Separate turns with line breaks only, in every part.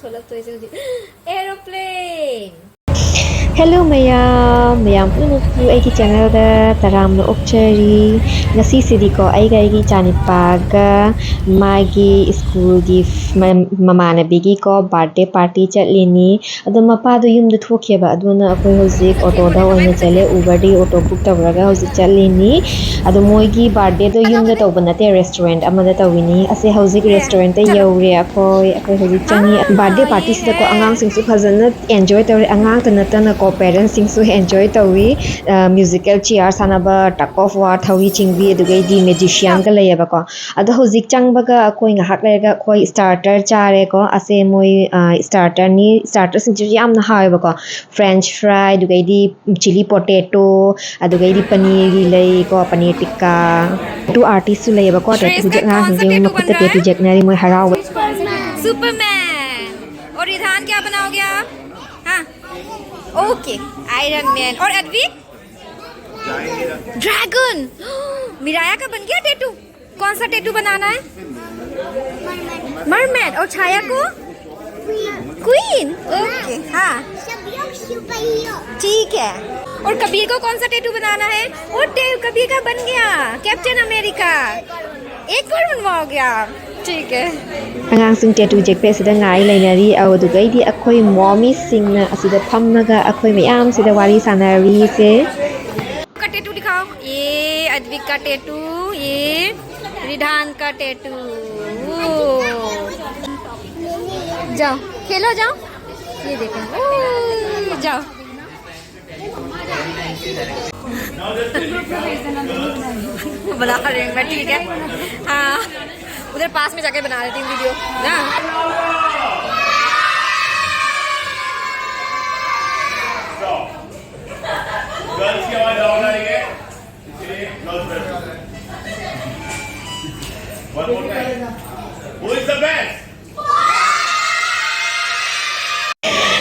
ꯊꯣꯛꯂꯛꯇꯣꯏꯁꯦ ꯍꯧꯖꯤꯛ aeroplane
Hello ꯃꯌꯥꯝ ꯄꯨꯝꯅꯃꯛꯄꯨ ꯑꯩꯒꯤ ꯆꯦꯅꯦꯜꯗ ꯇꯔꯥꯝꯅ ꯑꯣꯛꯆꯔꯤ ꯉꯁꯤꯁꯤꯗꯤꯀꯣ ꯑꯩꯒꯤ ꯏꯆꯥꯅꯤꯄꯥꯒ ꯃꯥꯒꯤ ꯁ꯭ꯀꯨꯜꯒꯤ ꯃꯃꯥꯟꯅꯕꯤꯒꯤꯀꯣ ꯕꯥꯔꯗꯦ ꯄꯥꯔꯇꯤ ꯆꯠꯂꯤꯅꯤ ꯑꯗꯣ ꯃꯄꯥꯗꯣ ꯌꯨꯝꯗ ꯊꯣꯛꯈꯤꯕ ꯑꯗꯨꯅ ꯑꯩꯈꯣꯏ ꯍꯧꯖꯤꯛ ꯑꯣꯇꯣꯗ ꯑꯣꯏꯅ ꯆꯠꯂꯦ ꯎꯕꯔꯗꯒꯤ ꯑꯣꯇꯣ ꯕꯨꯛ ꯇꯧꯔꯒ ꯍꯧꯖꯤꯛ ꯆꯠꯂꯤꯅꯤ ꯑꯗꯣ ꯃꯣꯏꯒꯤ ꯕꯥꯔꯗꯦꯗꯣ ꯌꯨꯝꯗ ꯇꯧꯕ ꯅꯠꯇꯦ ꯔꯦꯁꯇꯨꯔꯦꯟट ꯑꯃꯗ ꯇꯧꯋꯤꯅꯤ ꯑꯁꯦ ꯍꯧꯖꯤꯛ ꯔꯦꯁꯇꯨꯔꯦꯟꯇ ꯌꯧꯔꯦ ꯑꯩꯈꯣꯏ ꯍꯧꯖꯤꯛ ꯆꯪꯉꯤ ꯕꯥꯔꯗꯦ ꯄꯥꯔꯇꯤꯁꯤꯗꯀꯣ ꯑꯉꯥꯡꯁꯤꯡꯁꯨ ꯐꯖꯅ ꯑꯦꯟꯖꯣꯏ ꯇꯧꯔꯦ ꯑꯉꯥꯡꯇ ꯅꯠꯇꯅꯀꯣ ꯄꯦꯔꯦꯟꯁꯁꯤꯡꯁꯨ ꯑꯦꯟꯖꯣy ꯇꯧꯋꯤ ꯃ꯭ꯌꯨꯖꯤꯀꯦꯜ ꯆꯤꯌꯔ ꯁꯥꯟꯅꯕ ꯇꯛ ꯑꯣꯐ ꯋꯥꯔ ꯊꯧꯔꯤ ꯆꯤꯡꯕꯤ ꯑꯗꯨꯒꯩꯗꯤ ꯃꯦꯖꯤꯁꯤꯌꯥꯟꯒ ꯂꯩꯌꯦꯕꯀꯣ ꯑꯗꯣ ꯍꯧꯖꯤꯛ ꯆꯪꯕꯒ ꯑꯩꯈꯣꯏ ꯉꯥꯏꯍꯥꯛ ꯂꯩꯔꯒ ꯑꯩꯈꯣꯏ ꯁ꯭ꯇꯥꯔꯇꯔ ꯆꯥꯔꯦꯀꯣ ꯑꯁꯦ ꯃꯣꯏ ꯁ꯭ꯇꯥꯔꯇꯔꯅꯤ ꯁ꯭ꯇꯥꯔꯇꯔꯁꯤꯡꯁꯤꯁꯨ ꯌꯥꯝꯅ ꯍꯥꯎꯋꯦꯕꯀꯣ ꯐ꯭ꯔꯦꯟꯆ ꯐ꯭ꯔꯥꯏ ꯑꯗꯨꯒꯩꯗꯤ ꯆꯤꯂꯤ ꯄꯣꯇꯦꯇꯣ ꯑꯗꯨꯒꯩꯗꯤ ꯄꯅꯤꯔꯒꯤ ꯂꯩꯀꯣ ꯄꯅꯤꯔ ꯇꯤꯛꯀꯥ ꯇꯦꯇꯨ ꯑꯥꯔꯇꯤस्टꯁꯨ ꯂꯩꯌꯦꯕꯀꯣ ꯇꯦꯇꯨ
श्रेयस का
ꯍꯧꯖꯤꯛ
कौन सा
ꯑꯉꯥꯡꯁꯤꯡꯁꯦ
टेटू बन
ꯃꯈꯨꯠꯇ
रहा
ꯇꯦꯇꯨ
है?
ꯌꯦꯛꯅꯔꯤ ꯃꯣꯏ हराꯎꯕ
सुपरमैन। और रिधान क्या बनाओगे आप? हाँ ओके आयरन मैन। और अद्विक ड्रैगन। मिराया का बन गया टेटू। कौन सा टेटू बनाना है? मरमैन। और छाया को क्वीन। ओके हाँ ठीक है। और कबीर को कौन सा टेटू बनाना है? और कबीर का बन गया कैप्टन अमेरिका। एक और बनवाओगे आप? ठीक है।
ꯑꯉꯥꯡꯁꯤꯡ ꯇꯦꯇꯨ ꯌꯦꯛꯄ ꯑꯁꯤꯗ ꯉꯥꯏ ꯂꯩꯅꯔꯤ ꯑꯗꯨꯒꯩꯗꯤ ꯑꯩꯈꯣꯏ ꯃꯣꯃꯤꯁꯤꯡꯅ ꯑꯁꯤꯗ ꯐꯝꯃꯒ ꯑꯩꯈꯣꯏ ꯃꯌꯥꯝꯁꯤꯗ ꯋꯥꯔꯤ सानꯔꯤꯁꯦ
का टेटू दिखाओ। ये अद्विक का टेटू, ये रिधान का टेटू। जाओ खेलो जाओ। ये देखो जाओ। बना रही हूँ मैं ठीक है। हाँ उधर पास में जाके बना लेती हूँ वीडियो ना।
गर्ल्स की आवाज आवाज आ रही है इसलिए girls one more time who is the best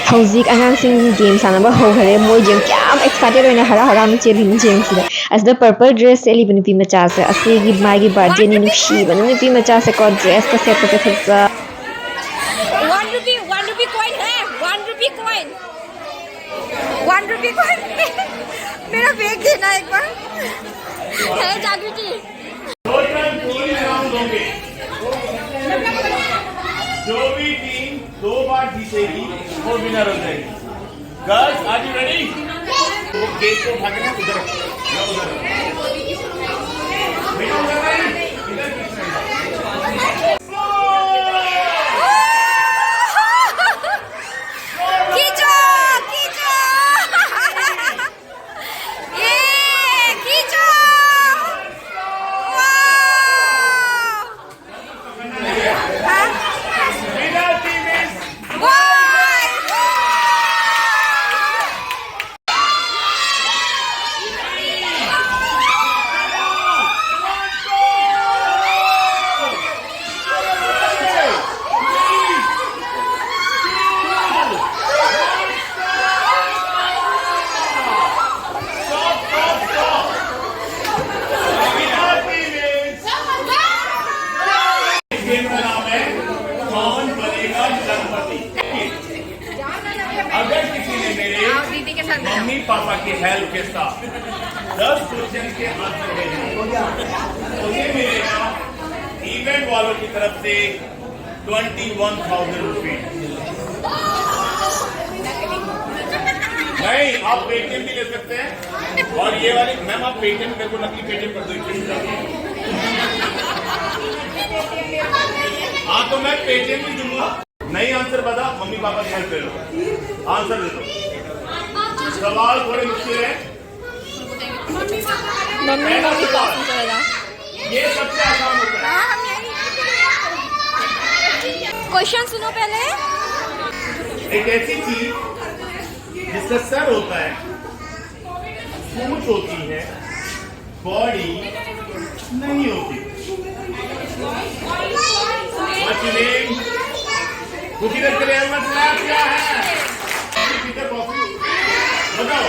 ꯍꯧꯖꯤꯛ ꯑꯉꯥꯡꯁꯤꯡ ꯒꯦꯝ ꯁꯥꯟꯅꯕ ꯍꯧꯈꯔꯦ ꯃꯣꯏꯁꯦ ꯀꯌꯥꯝ ꯑꯦꯛꯁꯥꯏꯇꯦड ꯑꯣꯏꯅ ꯍꯔꯥꯎꯅ ꯆꯦꯜꯂꯤꯅꯤ ꯌꯦꯡꯁꯤꯗ ꯑꯁꯤꯗ ꯄꯔꯄꯜ ꯗ꯭ꯔꯦꯁ ꯁꯦꯠꯂꯤꯕ ꯅꯨꯄꯤ ꯃꯆꯥꯁꯦ ꯑꯁꯤꯒꯤ ꯃꯥꯒꯤ ꯕꯥꯔꯗꯦꯅꯤ ꯅꯨꯡꯁꯤꯕꯅ नुपी ꯃꯆꯥꯁꯦꯀꯣ ड्रेसꯀ ꯁꯦꯠꯄꯁꯦ फजा
1 रुपी कॉइन है। 1 रुपी कॉइन 1 रुपी कॉइन मेरा बैग देना एक बार है जागृति।
जो भी टीम 2 बार जीतेगी वो विनर हो जाएगी। Girls are you ready? वो गेट को उठा के ना उधर उधर बेटा उधर नहीं इधर
खींचो खींचो ये खींचो।
विनर टीम इज गेम का नाम है कौन बनेगा लखपति। अगर किसी ने मेरे
दीदी के साथ
मम्मी पापा की हेल्प के साथ 10 क्वेश्चन के आंसर देने उसे मिलेगा इवेंट वालों की तरफ से 21,000 रुपीज। नहीं आप पेटीएम भी ले सकते हैं और ये वाली मैम आप पेटीएम मेरे को नकली पेटीएम कर दो। हाँ तो मैं पेटीएम भी दूंगा। नहीं आंसर बता मम्मी पापा की हेल्प ले लो आंसर दे दो। सवाल थोड़े मुश्किल है। पहला सवाल ये सबसे आसान होता है।
क्वेश्चन सुनो पहले।
एक ऐसी चीज जिसका सर होता है पूंछ होती है बॉडी नहीं होती। कुछ के लिए मतलब क्या है? कॉफी बताओ।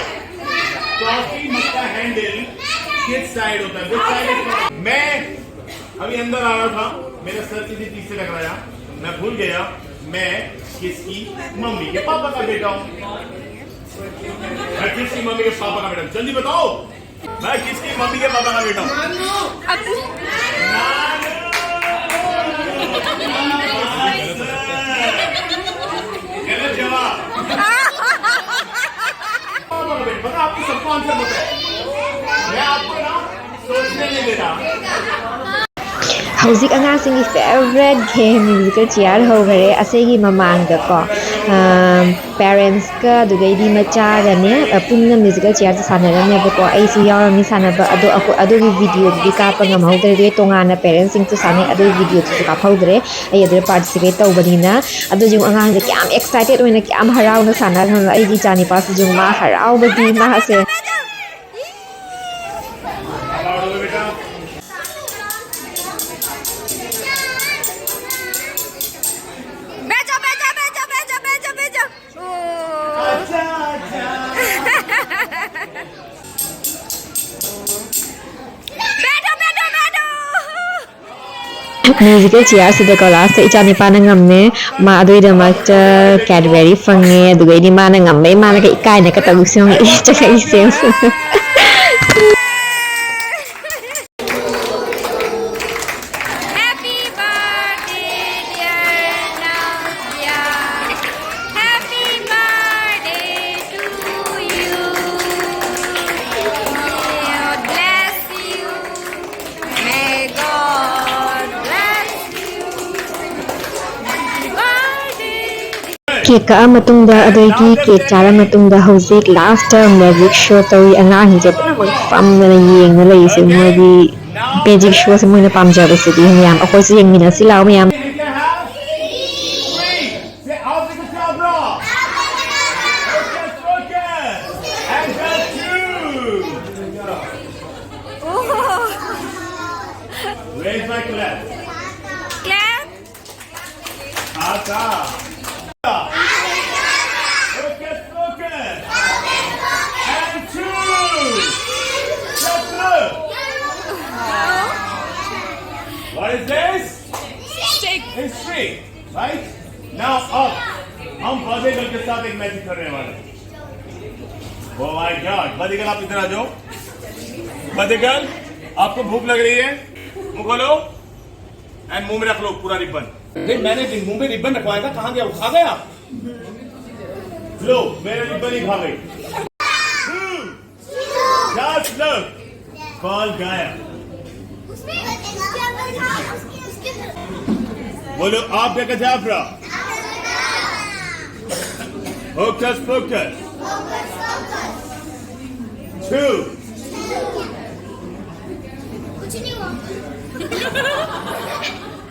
कॉफी मग का हैंडल किस साइड होता है? Which side? मैं अभी अंदर आ रहा था मेरा सर किसी चीज से टकराया मैं भूल गया मैं किसकी मम्मी के पापा का बेटा हूं? मैं किसकी मम्मी के पापा का बेटा हूं? जल्दी बताओ, मैं किसकी मम्मी के पापा का बेटा हूं? गलत जवाब। पता आपको सबको आंसर पता है, मैं आपको ना सोचने नहीं दे रहा।
Hauzik angasingi favorite game musical chair hogare asegi mamangda ko parents ka dugaidi macha gane punna musical chair sanarane ko ai si yawarami sanaba ado video di ka pa ngam hogare de tongana parents sing to sanai ado video to ka hogare ai ade participate tawbanina ado jung angang de kyam excited oina kyam harau na sana ai gi chani pas jung ma harau badi ma se musical chair sida ko last ichani pana ngamne ma adoi da mak Cadbury fange adugai di mana ngamme mana ka ikai na ka tagusong icha ka isem cake ka matungda adoigi cake chara matungda hauzik last magic show tawi angang je pam na yeng na lei se mo di magic show se mo na pam ja se di yam akoi se yeng mina silaw mayam
Where's my clap?
Clap.
Asa. Focus, focus. And two. Just look. What is this?
Stick.
It's stick, right? Now up. हम बदेगल के साथ एक magic करने वाले हैं। Oh my God! बदेगल आप इधर आ जाओ। बदेगल, आपको भूख लग रही है? मुंह खोलो एंड मुंह में रख लो पूरा रिबन। नहीं, मैंने मुंह में रिबन रखवाया था, कहाँ गया? वो खा गया? लो, मेरा रिबन ही खा गई। Just look, कॉल गायब। बोलो आप क्या जाफरा? Focus, focus. Two.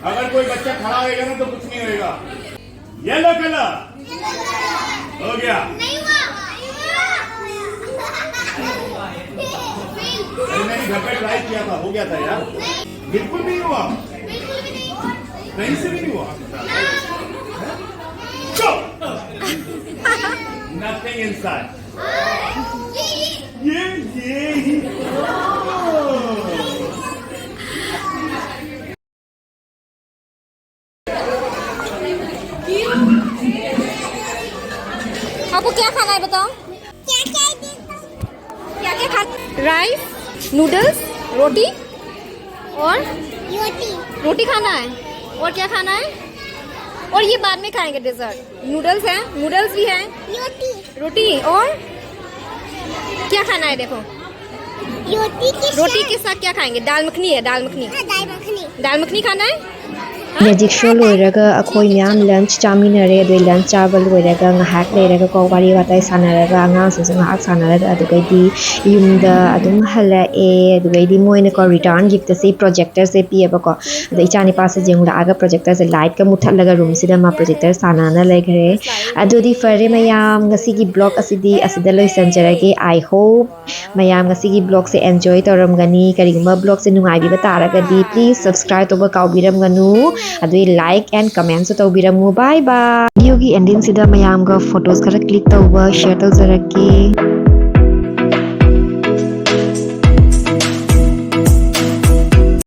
अगर कोई बच्चा खड़ा होगा ना तो कुछ नहीं होगा। येलो कलर हो गया। अरे मैंने घर पे ट्राई किया था, हो गया था यार। बिल्कुल नहीं हुआ, कहीं से भी नहीं हुआ। Nothing inside. ये
आपको क्या खाना है बताओ? क्या क्या खा? राइस, नूडल्स, रोटी और रोटी खाना है। और क्या खाना है? और ये बाद में खाएंगे डेजर्ट। नूडल्स है, नूडल्स भी है, रोटी और क्या खाना है? देखो रोटी के साथ क्या खाएंगे? दाल मखनी है, दाल मखनी खाना है।
magic show loiraga akhoi myam lunch chaminare adoi lunch chaba loiraga ngahak leiraga ko wari watai sanaraga angang sing ngahak sanaraga adugai di yumda adum hala e adugai di moina ko return gift se projector se piaba ko adai chani pa se jengla aga projector se light ka muthallaga room sida ma projector sanana legare adudi fare mayam ngasi gi blog asidi asida loi sanjarage I hope mayam ngasi gi blog se enjoy toramgani karigma blog se nungai bi bataraga di please subscribe to ba kaubiram ganu adui like and comment so tawbiramu bye bye video gi ending sida mayam ga photos kara click tawba share tawjarake